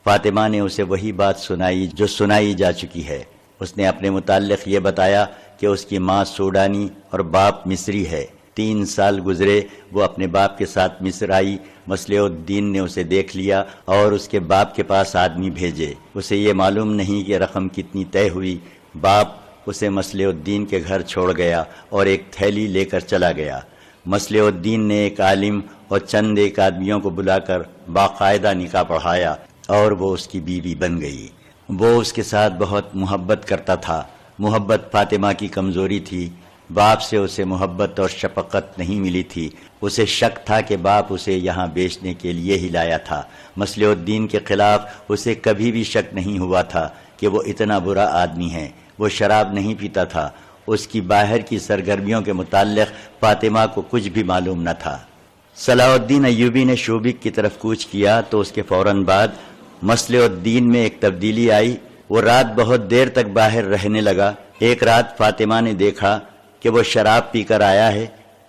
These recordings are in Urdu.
فاطمہ نے اسے وہی بات سنائی جو سنائی جا چکی ہے۔ اس نے اپنے متعلق یہ بتایا کہ اس کی ماں سوڈانی اور باپ مصری ہے۔ 3 سال گزرے، وہ اپنے باپ کے ساتھ مصر آئی۔ مصلح الدین نے اسے دیکھ لیا اور اس کے باپ کے پاس آدمی بھیجے۔ اسے یہ معلوم نہیں کہ رقم کتنی طے ہوئی۔ باپ اسے مصلح الدین کے گھر چھوڑ گیا اور ایک تھیلی لے کر چلا گیا۔ مصلح الدین نے ایک عالم اور چند ایک آدمیوں کو بلا کر باقاعدہ نکاح پڑھایا اور وہ اس کی بیوی بن گئی۔ وہ اس کے ساتھ بہت محبت کرتا تھا۔ محبت فاطمہ کی کمزوری تھی۔ باپ سے اسے محبت اور شفقت نہیں ملی تھی۔ اسے شک تھا کہ باپ اسے یہاں بیچنے کے لیے ہی لایا تھا۔ مصلح الدین کے خلاف اسے کبھی بھی شک نہیں ہوا تھا کہ وہ اتنا برا آدمی ہے۔ وہ شراب نہیں پیتا تھا۔ اس کی باہر کی سرگرمیوں کے متعلق فاطمہ کو کچھ بھی معلوم نہ تھا۔ صلاح الدین ایوبی نے شوبک کی طرف کوچ کیا تو اس کے فوراً بعد مصلح الدین میں ایک تبدیلی آئی۔ وہ رات بہت دیر تک باہر رہنے لگا۔ ایک رات فاطمہ نے دیکھا کہ وہ شراب پی کر آیا ہے۔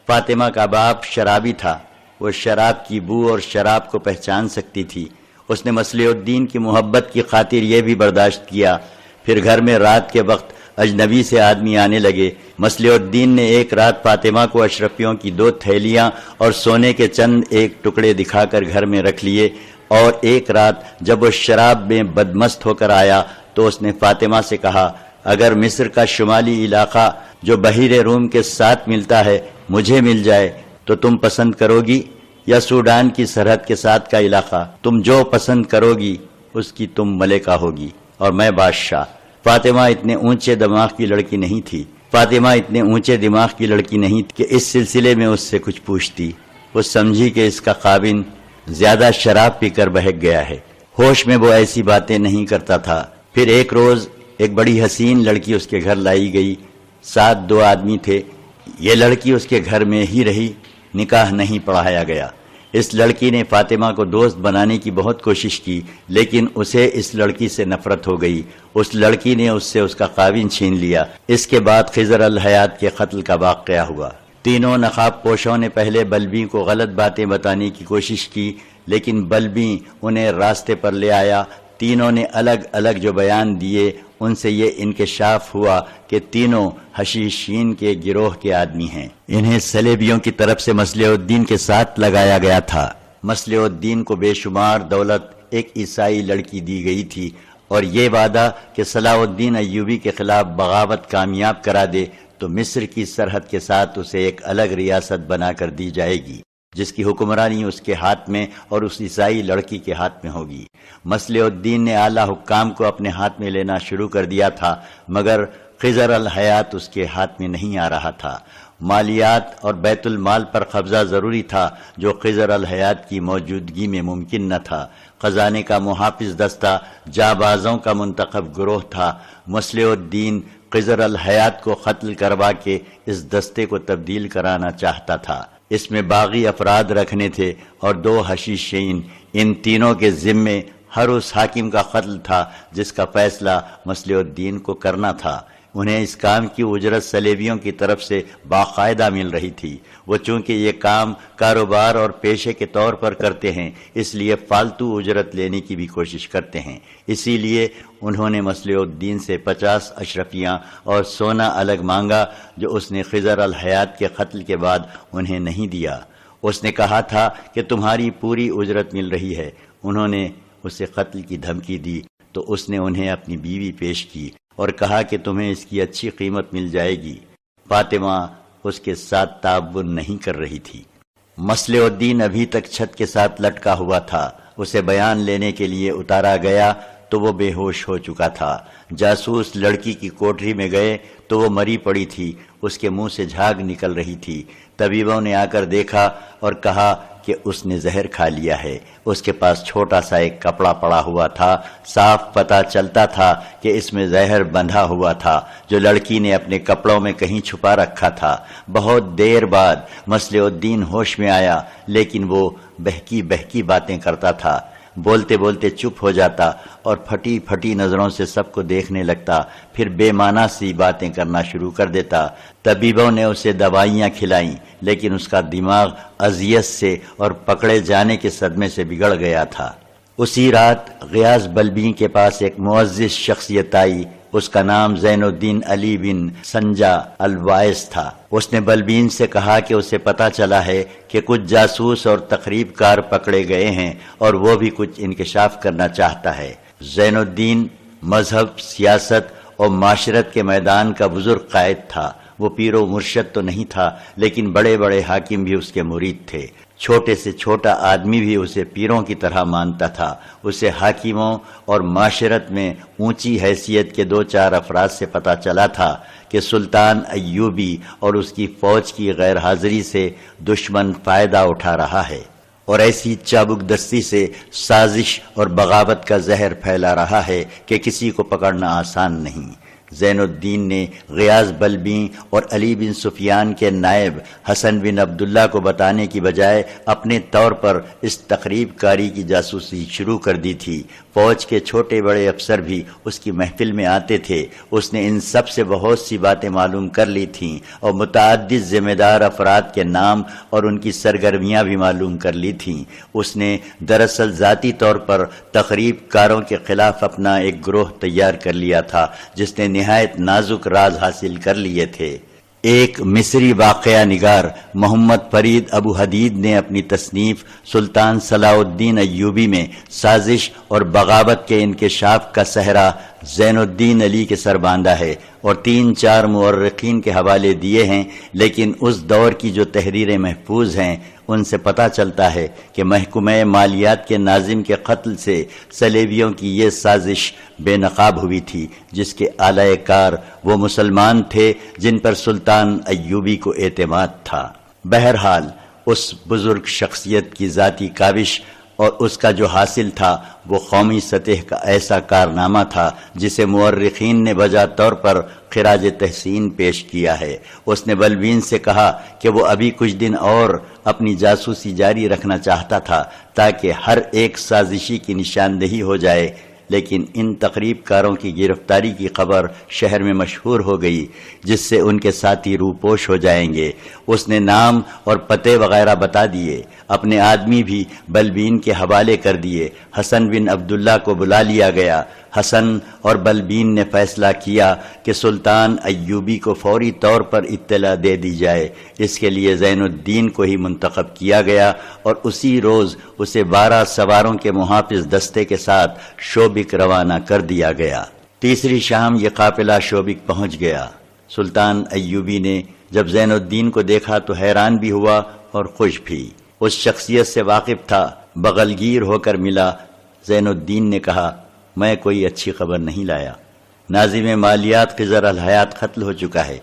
فاطمہ کا باپ شرابی تھا۔ وہ شراب کی بو اور شراب کو پہچان سکتی تھی۔ اس نے مصلح الدین کی محبت کی خاطر یہ بھی برداشت کیا۔ پھر گھر میں رات کے وقت اجنبی سے آدمی آنے لگے۔ مصلح الدین نے ایک رات فاطمہ کو اشرفیوں کی 2 تھیلیاں اور سونے کے چند ایک ٹکڑے دکھا کر گھر میں رکھ لیے، اور ایک رات جب وہ شراب میں بدمست ہو کر آیا تو اس نے فاطمہ سے کہا، اگر مصر کا شمالی علاقہ جو بحیر روم کے ساتھ ملتا ہے مجھے مل جائے تو تم پسند کرو گی، یا سوڈان کی سرحد کے ساتھ کا علاقہ؟ تم جو پسند کرو گی اس کی تم ملکہ ہوگی اور میں بادشاہ۔ فاطمہ اتنے اونچے دماغ کی لڑکی نہیں تھی۔ فاطمہ اتنے اونچے دماغ کی لڑکی نہیں کہ اس سلسلے میں اس سے کچھ پوچھتی۔ وہ سمجھی کہ اس کا خاوند زیادہ شراب پی کر بہک گیا ہے۔ ہوش میں وہ ایسی باتیں نہیں کرتا تھا۔ پھر ایک روز ایک بڑی حسین لڑکی اس کے گھر لائی گئی۔ ساتھ 2 آدمی تھے۔ یہ لڑکی اس کے گھر میں ہی رہی، نکاح نہیں پڑھایا گیا۔ اس لڑکی نے فاطمہ کو دوست بنانے کی بہت کوشش کی، لیکن اسے اس لڑکی سے نفرت ہو گئی۔ اس لڑکی نے اس سے اس کا خاوند چھین لیا۔ اس کے بعد خضر الحیات کے قتل کا واقعہ ہوا۔ تینوں نقاب پوشوں نے پہلے بلبی کو غلط باتیں بتانے کی کوشش کی، لیکن بلبی انہیں راستے پر لے آیا۔ تینوں نے الگ الگ جو بیان دیے ان سے یہ انکشاف ہوا کہ تینوں حشیشین کے گروہ کے آدمی ہیں۔ انہیں صلیبیوں کی طرف سے مصلح الدین کے ساتھ لگایا گیا تھا۔ مصلح الدین کو بے شمار دولت ایک عیسائی لڑکی دی گئی تھی اور یہ وعدہ کہ صلاح الدین ایوبی کے خلاف بغاوت کامیاب کرا دے تو مصر کی سرحد کے ساتھ اسے ایک الگ ریاست بنا کر دی جائے گی، جس کی حکمرانی اس کے ہاتھ میں اور اس عیسائی لڑکی کے ہاتھ میں ہوگی۔ مصلح الدین نے اعلیٰ حکام کو اپنے ہاتھ میں لینا شروع کر دیا تھا، مگر خضر الحیات اس کے ہاتھ میں نہیں آ رہا تھا۔ مالیات اور بیت المال پر قبضہ ضروری تھا، جو خضر الحیات کی موجودگی میں ممکن نہ تھا۔ خزانے کا محافظ دستہ جابازوں کا منتخب گروہ تھا۔ مصلح الدین خضر الحیات کو قتل کروا کے اس دستے کو تبدیل کرانا چاہتا تھا۔ اس میں باغی افراد رکھنے تھے اور 2 حشیشین۔ ان تینوں کے ذمے ہر اس حاکم کا قتل تھا جس کا فیصلہ مصلح الدین کو کرنا تھا۔ انہیں اس کام کی اجرت صلیبیوں کی طرف سے باقاعدہ مل رہی تھی۔ وہ چونکہ یہ کام کاروبار اور پیشے کے طور پر کرتے ہیں، اس لیے فالتو اجرت لینے کی بھی کوشش کرتے ہیں۔ اسی لیے انہوں نے مصلح الدین سے 50 اشرفیاں اور سونا الگ مانگا، جو اس نے خضر الحیات کے قتل کے بعد انہیں نہیں دیا۔ اس نے کہا تھا کہ تمہاری پوری اجرت مل رہی ہے۔ انہوں نے اسے قتل کی دھمکی دی تو اس نے انہیں اپنی بیوی پیش کی اور کہا کہ تمہیں اس کی اچھی قیمت مل جائے گی۔ فاطمہ اس کے ساتھ تعاون نہیں کر رہی تھی۔ مصلح الدین ابھی تک چھت کے ساتھ لٹکا ہوا تھا۔ اسے بیان لینے کے لیے اتارا گیا تو وہ بے ہوش ہو چکا تھا۔ جاسوس لڑکی کی کوٹری میں گئے تو وہ مری پڑی تھی، اس کے منہ سے جھاگ نکل رہی تھی۔ طبیبوں نے آ کر دیکھا اور کہا کہ اس نے زہر کھا لیا ہے۔ اس کے پاس چھوٹا سا ایک کپڑا پڑا ہوا تھا۔ صاف پتہ چلتا تھا کہ اس میں زہر بندھا ہوا تھا، جو لڑکی نے اپنے کپڑوں میں کہیں چھپا رکھا تھا۔ بہت دیر بعد مصلح الدین ہوش میں آیا، لیکن وہ بہکی بہکی باتیں کرتا تھا۔ بولتے بولتے چپ ہو جاتا اور پھٹی پھٹی نظروں سے سب کو دیکھنے لگتا، پھر بے معنی سی باتیں کرنا شروع کر دیتا۔ طبیبوں نے اسے دوائیاں کھلائیں، لیکن اس کا دماغ اذیت سے اور پکڑے جانے کے صدمے سے بگڑ گیا تھا۔ اسی رات غیاث بلبی کے پاس ایک معزز شخصیت آئی، اس کا نام زین الدین علی بن سنجا الوائس تھا۔ اس نے بلبین سے کہا کہ اسے پتا چلا ہے کہ کچھ جاسوس اور تخریب کار پکڑے گئے ہیں اور وہ بھی کچھ انکشاف کرنا چاہتا ہے۔ زین الدین مذہب، سیاست اور معاشرت کے میدان کا بزرگ قائد تھا۔ وہ پیر و مرشد تو نہیں تھا، لیکن بڑے بڑے حاکم بھی اس کے مرید تھے۔ چھوٹے سے چھوٹا آدمی بھی اسے پیروں کی طرح مانتا تھا۔ اسے حاکموں اور معاشرت میں اونچی حیثیت کے دو چار افراد سے پتہ چلا تھا کہ سلطان ایوبی اور اس کی فوج کی غیر حاضری سے دشمن فائدہ اٹھا رہا ہے اور ایسی چابک دستی سے سازش اور بغاوت کا زہر پھیلا رہا ہے کہ کسی کو پکڑنا آسان نہیں۔ زین الدین نے غیاث بلبی اور علی بن سفیان کے نائب حسن بن عبداللہ کو بتانے کی بجائے اپنے طور پر اس تخریب کاری کی جاسوسی شروع کر دی تھی۔ فوج کے چھوٹے بڑے افسر بھی اس کی محفل میں آتے تھے۔ اس نے ان سب سے بہت سی باتیں معلوم کر لی تھیں اور متعدد ذمہ دار افراد کے نام اور ان کی سرگرمیاں بھی معلوم کر لی تھیں۔ اس نے دراصل ذاتی طور پر تخریب کاروں کے خلاف اپنا ایک گروہ تیار کر لیا تھا جس نے نہایت نازک راز حاصل کر لیے تھے۔ ایک مصری واقعہ نگار محمد فرید ابو حدید نے اپنی تصنیف سلطان صلاح الدین ایوبی میں سازش اور بغاوت کے انکشاف کا صحرا زین الدین علی کے سر باندھا ہے اور 3-4 مورخین کے حوالے دیے ہیں، لیکن اس دور کی جو تحریریں محفوظ ہیں ان سے پتہ چلتا ہے کہ محکمہ مالیات کے ناظم کے قتل سے صلیبیوں کی یہ سازش بے نقاب ہوئی تھی، جس کے اعلی کار وہ مسلمان تھے جن پر سلطان ایوبی کو اعتماد تھا۔ بہرحال اس بزرگ شخصیت کی ذاتی کاوش اور اس کا جو حاصل تھا وہ قومی سطح کا ایسا کارنامہ تھا جسے مورخین نے بجا طور پر خراج تحسین پیش کیا ہے۔ اس نے بلبین سے کہا کہ وہ ابھی کچھ دن اور اپنی جاسوسی جاری رکھنا چاہتا تھا تاکہ ہر ایک سازشی کی نشاندہی ہو جائے، لیکن ان تخریب کاروں کی گرفتاری کی خبر شہر میں مشہور ہو گئی جس سے ان کے ساتھی روپوش ہو جائیں گے۔ اس نے نام اور پتے وغیرہ بتا دیے، اپنے آدمی بھی بلبین کے حوالے کر دیے۔ حسن بن عبداللہ کو بلا لیا گیا۔ حسن اور بلبین نے فیصلہ کیا کہ سلطان ایوبی کو فوری طور پر اطلاع دے دی جائے۔ اس کے لیے زین الدین کو ہی منتخب کیا گیا اور اسی روز اسے 12 سواروں کے محافظ دستے کے ساتھ شوبک روانہ کر دیا گیا۔ تیسری شام یہ قافلہ شوبک پہنچ گیا۔ سلطان ایوبی نے جب زین الدین کو دیکھا تو حیران بھی ہوا اور خوش بھی۔ اس شخصیت سے واقف تھا، بغلگیر ہو کر ملا۔ زین الدین نے کہا، میں کوئی اچھی خبر نہیں لایا۔ ناظم مالیات خضر الحیات قتل ہو چکا ہے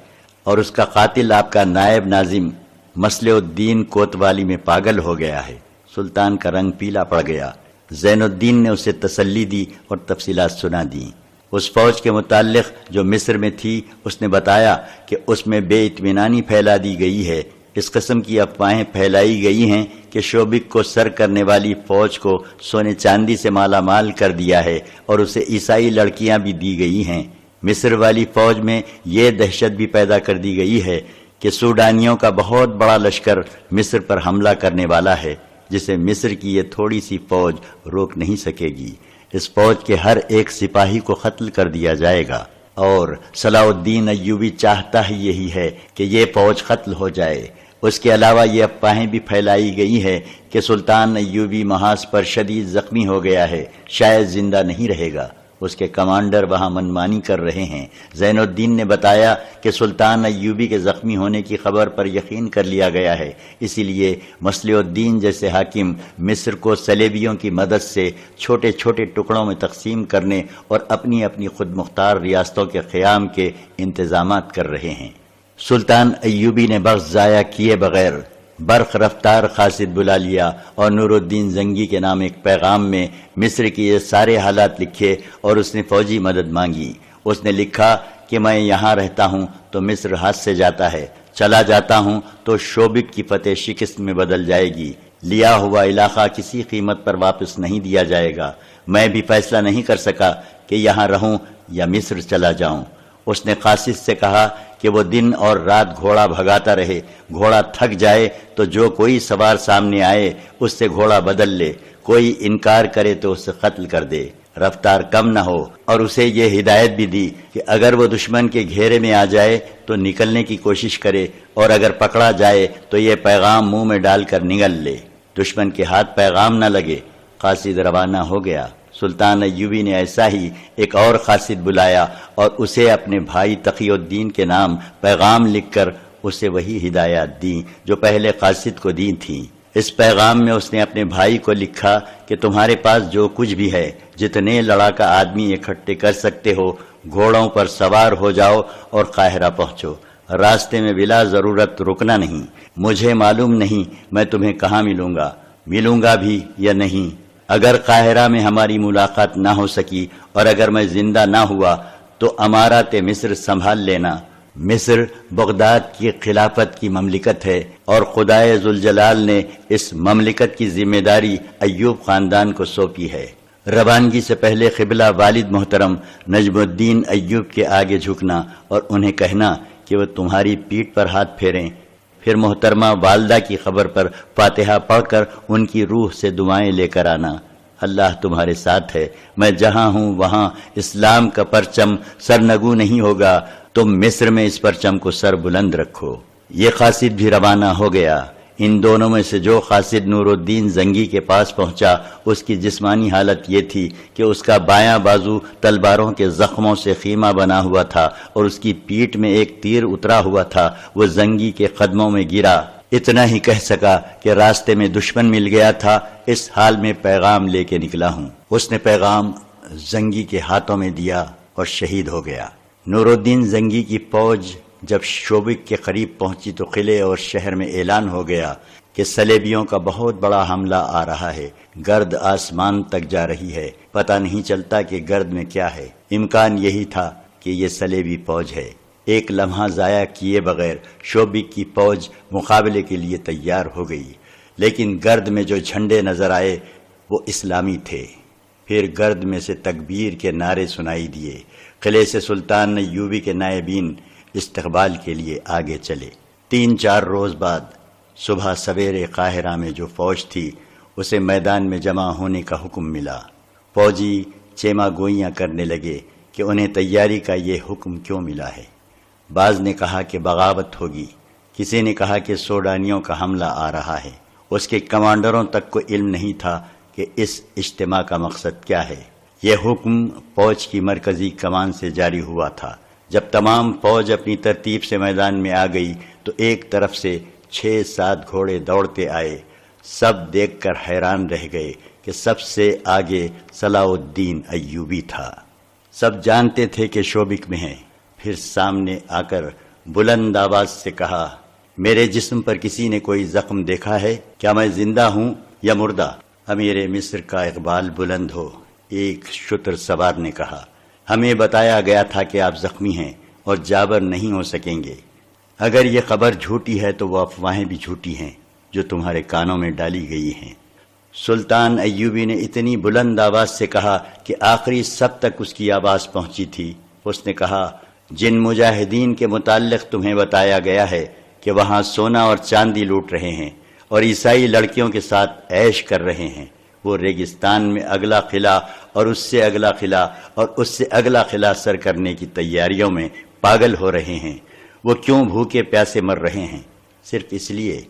اور اس کا قاتل آپ کا نائب ناظم مصلح الدین کوتوالی میں پاگل ہو گیا ہے۔ سلطان کا رنگ پیلا پڑ گیا۔ زین الدین نے اسے تسلی دی اور تفصیلات سنا دیں۔ اس فوج کے متعلق جو مصر میں تھی اس نے بتایا کہ اس میں بے اطمینانی پھیلا دی گئی ہے۔ اس قسم کی افواہیں پھیلائی گئی ہیں کہ شوبک کو سر کرنے والی فوج کو سونے چاندی سے مالا مال کر دیا ہے اور اسے عیسائی لڑکیاں بھی دی گئی ہیں۔ مصر والی فوج میں یہ دہشت بھی پیدا کر دی گئی ہے کہ سوڈانیوں کا بہت بڑا لشکر مصر پر حملہ کرنے والا ہے جسے مصر کی یہ تھوڑی سی فوج روک نہیں سکے گی۔ اس فوج کے ہر ایک سپاہی کو قتل کر دیا جائے گا اور صلاح الدین ایوبی چاہتا ہی یہی ہے کہ یہ فوج قتل ہو جائے۔ اس کے علاوہ یہ افواہیں بھی پھیلائی گئی ہے کہ سلطان ایوبی محاذ پر شدید زخمی ہو گیا ہے، شاید زندہ نہیں رہے گا۔ اس کے کمانڈر وہاں منمانی کر رہے ہیں۔ زین الدین نے بتایا کہ سلطان ایوبی کے زخمی ہونے کی خبر پر یقین کر لیا گیا ہے، اسی لیے مصلح الدین جیسے حاکم مصر کو صلیبیوں کی مدد سے چھوٹے چھوٹے ٹکڑوں میں تقسیم کرنے اور اپنی اپنی خود مختار ریاستوں کے قیام کے انتظامات کر رہے ہیں۔ سلطان ایوبی نے وقت ضائع کیے بغیر برق رفتار قاصد بلا لیا اور نور الدین زنگی کے نام ایک پیغام میں مصر کی یہ سارے حالات لکھے اور اس نے فوجی مدد مانگی۔ اس نے لکھا کہ میں یہاں رہتا ہوں تو مصر ہاتھ سے جاتا ہے، چلا جاتا ہوں تو شوبک کی فتح شکست میں بدل جائے گی، لیا ہوا علاقہ کسی قیمت پر واپس نہیں دیا جائے گا۔ میں بھی فیصلہ نہیں کر سکا کہ یہاں رہوں یا مصر چلا جاؤں۔ اس نے قاصد سے کہا کہ وہ دن اور رات گھوڑا بھگاتا رہے، گھوڑا تھک جائے تو جو کوئی سوار سامنے آئے اس سے گھوڑا بدل لے، کوئی انکار کرے تو اسے قتل کر دے، رفتار کم نہ ہو، اور اسے یہ ہدایت بھی دی کہ اگر وہ دشمن کے گھیرے میں آ جائے تو نکلنے کی کوشش کرے، اور اگر پکڑا جائے تو یہ پیغام منہ میں ڈال کر نگل لے، دشمن کے ہاتھ پیغام نہ لگے۔ قاصد روانہ ہو گیا۔ سلطان ایوبی نے ایسا ہی ایک اور قاصد بلایا اور اسے اپنے بھائی تقی الدین کے نام پیغام لکھ کر اسے وہی ہدایات دیں جو پہلے قاصد کو دی تھیں۔ اس پیغام میں اس نے اپنے بھائی کو لکھا کہ تمہارے پاس جو کچھ بھی ہے، جتنے لڑاکا آدمی اکٹھے کر سکتے ہو، گھوڑوں پر سوار ہو جاؤ اور قاہرہ پہنچو۔ راستے میں بلا ضرورت رکنا نہیں۔ مجھے معلوم نہیں میں تمہیں کہاں ملوں گا بھی یا نہیں۔ اگر قاہرہ میں ہماری ملاقات نہ ہو سکی اور اگر میں زندہ نہ ہوا تو امارات مصر سنبھال لینا۔ مصر بغداد کی خلافت کی مملکت ہے اور خدائے ذوالجلال نے اس مملکت کی ذمہ داری ایوب خاندان کو سونپی ہے۔ روانگی سے پہلے قبلہ والد محترم نجم الدین ایوب کے آگے جھکنا اور انہیں کہنا کہ وہ تمہاری پیٹھ پر ہاتھ پھیریں، پھر محترمہ والدہ کی خبر پر فاتحہ پڑھ کر ان کی روح سے دعائیں لے کر آنا۔ اللہ تمہارے ساتھ ہے، میں جہاں ہوں وہاں اسلام کا پرچم سرنگو نہیں ہوگا، تم مصر میں اس پرچم کو سر بلند رکھو۔ یہ قاصد بھی روانہ ہو گیا۔ ان دونوں میں سے جو قاصد نور الدین زنگی کے پاس پہنچا اس کی جسمانی حالت یہ تھی کہ اس کا بایاں بازو تلواروں کے زخموں سے خیمہ بنا ہوا تھا اور اس کی پیٹھ میں ایک تیر اترا ہوا تھا۔ وہ زنگی کے قدموں میں گرا، اتنا ہی کہہ سکا کہ راستے میں دشمن مل گیا تھا، اس حال میں پیغام لے کے نکلا ہوں۔ اس نے پیغام زنگی کے ہاتھوں میں دیا اور شہید ہو گیا۔ نور الدین زنگی کی فوج جب شوبک کے قریب پہنچی تو قلعے اور شہر میں اعلان ہو گیا کہ صلیبیوں کا بہت بڑا حملہ آ رہا ہے، گرد آسمان تک جا رہی ہے، پتہ نہیں چلتا کہ گرد میں کیا ہے۔ امکان یہی تھا کہ یہ صلیبی فوج ہے۔ ایک لمحہ ضائع کیے بغیر شوبک کی فوج مقابلے کے لیے تیار ہو گئی، لیکن گرد میں جو جھنڈے نظر آئے وہ اسلامی تھے۔ پھر گرد میں سے تکبیر کے نعرے سنائی دیے۔ قلعے سے سلطان ایوبی کے نائبین استقبال کے لیے آگے چلے۔ 3-4 روز بعد صبح سویرے قاہرہ میں جو فوج تھی اسے میدان میں جمع ہونے کا حکم ملا۔ فوجی چیما گوئیاں کرنے لگے کہ انہیں تیاری کا یہ حکم کیوں ملا ہے۔ بعض نے کہا کہ بغاوت ہوگی، کسی نے کہا کہ سوڈانیوں کا حملہ آ رہا ہے۔ اس کے کمانڈروں تک کو علم نہیں تھا کہ اس اجتماع کا مقصد کیا ہے۔ یہ حکم فوج کی مرکزی کمان سے جاری ہوا تھا۔ جب تمام فوج اپنی ترتیب سے میدان میں آ گئی تو ایک طرف سے 6-7 گھوڑے دوڑتے آئے۔ سب دیکھ کر حیران رہ گئے کہ سب سے آگے صلاح الدین ایوبی تھا۔ سب جانتے تھے کہ شوبک میں ہے۔ پھر سامنے آ کر بلند آواز سے کہا، میرے جسم پر کسی نے کوئی زخم دیکھا ہے؟ کیا میں زندہ ہوں یا مردہ؟ امیر مصر کا اقبال بلند ہو، ایک شتر سوار نے کہا۔ ہمیں بتایا گیا تھا کہ آپ زخمی ہیں اور جابر نہیں ہو سکیں گے۔ اگر یہ خبر جھوٹی ہے تو وہ افواہیں بھی جھوٹی ہیں جو تمہارے کانوں میں ڈالی گئی ہیں۔ سلطان ایوبی نے اتنی بلند آواز سے کہا کہ آخری سب تک اس کی آواز پہنچی تھی۔ اس نے کہا، جن مجاہدین کے متعلق تمہیں بتایا گیا ہے کہ وہاں سونا اور چاندی لوٹ رہے ہیں اور عیسائی لڑکیوں کے ساتھ عیش کر رہے ہیں، وہ ریگستان میں اگلا قلعہ اور اس سے اگلا قلعہ اور اس سے اگلا قلعہ سر کرنے کی تیاریوں میں پاگل ہو رہے ہیں۔ وہ کیوں بھوکے پیاسے مر رہے ہیں؟ صرف اس لیے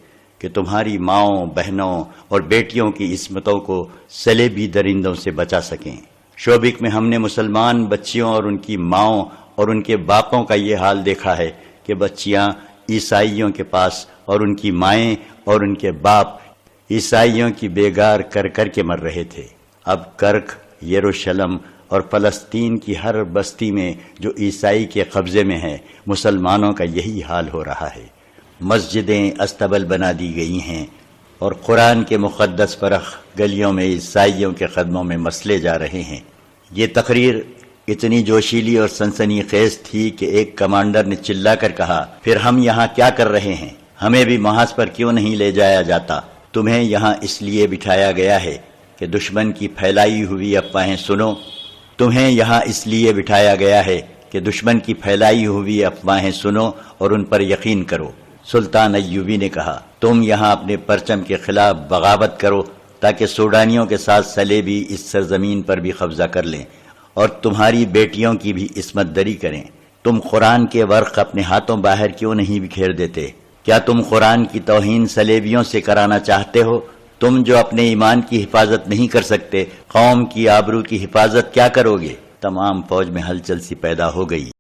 کہ تمہاری ماؤں، بہنوں اور بیٹیوں کی عصمتوں کو صلیبی درندوں سے بچا سکیں۔ شوبک میں ہم نے مسلمان بچیوں اور ان کی ماؤں اور ان کے باپوں کا یہ حال دیکھا ہے کہ بچیاں عیسائیوں کے پاس اور ان کی مائیں اور ان کے باپ عیسائیوں کی بیگار کر کر کے مر رہے تھے۔ اب کرک، یروشلم اور فلسطین کی ہر بستی میں جو عیسائی کے قبضے میں ہے، مسلمانوں کا یہی حال ہو رہا ہے۔ مسجدیں استبل بنا دی گئی ہیں اور قرآن کے مقدس فرخ گلیوں میں عیسائیوں کے قدموں میں مسلے جا رہے ہیں۔ یہ تقریر اتنی جوشیلی اور سنسنی خیز تھی کہ ایک کمانڈر نے چلا کر کہا، پھر ہم یہاں کیا کر رہے ہیں؟ ہمیں بھی محاذ پر کیوں نہیں لے جایا جاتا؟ تمہیں یہاں اس لیے بٹھایا گیا ہے کہ دشمن کی پھیلائی ہوئی افواہیں سنو۔ تمہیں یہاں اس لیے بٹھایا گیا ہے کہ دشمن کی پھیلائی ہوئی افواہیں سنو اور ان پر یقین کرو۔ سلطان ایوبی نے کہا، تم یہاں اپنے پرچم کے خلاف بغاوت کرو تاکہ سوڈانیوں کے ساتھ صلیبی اس سرزمین پر بھی قبضہ کر لیں اور تمہاری بیٹیوں کی بھی عصمت دری کریں۔ تم قرآن کے ورق اپنے ہاتھوں باہر کیوں نہیں بکھیر دیتے؟ کیا تم قرآن کی توہین صلیبیوں سے کرانا چاہتے ہو؟ تم جو اپنے ایمان کی حفاظت نہیں کر سکتے، قوم کی آبرو کی حفاظت کیا کرو گے؟ تمام فوج میں ہلچل سی پیدا ہو گئی۔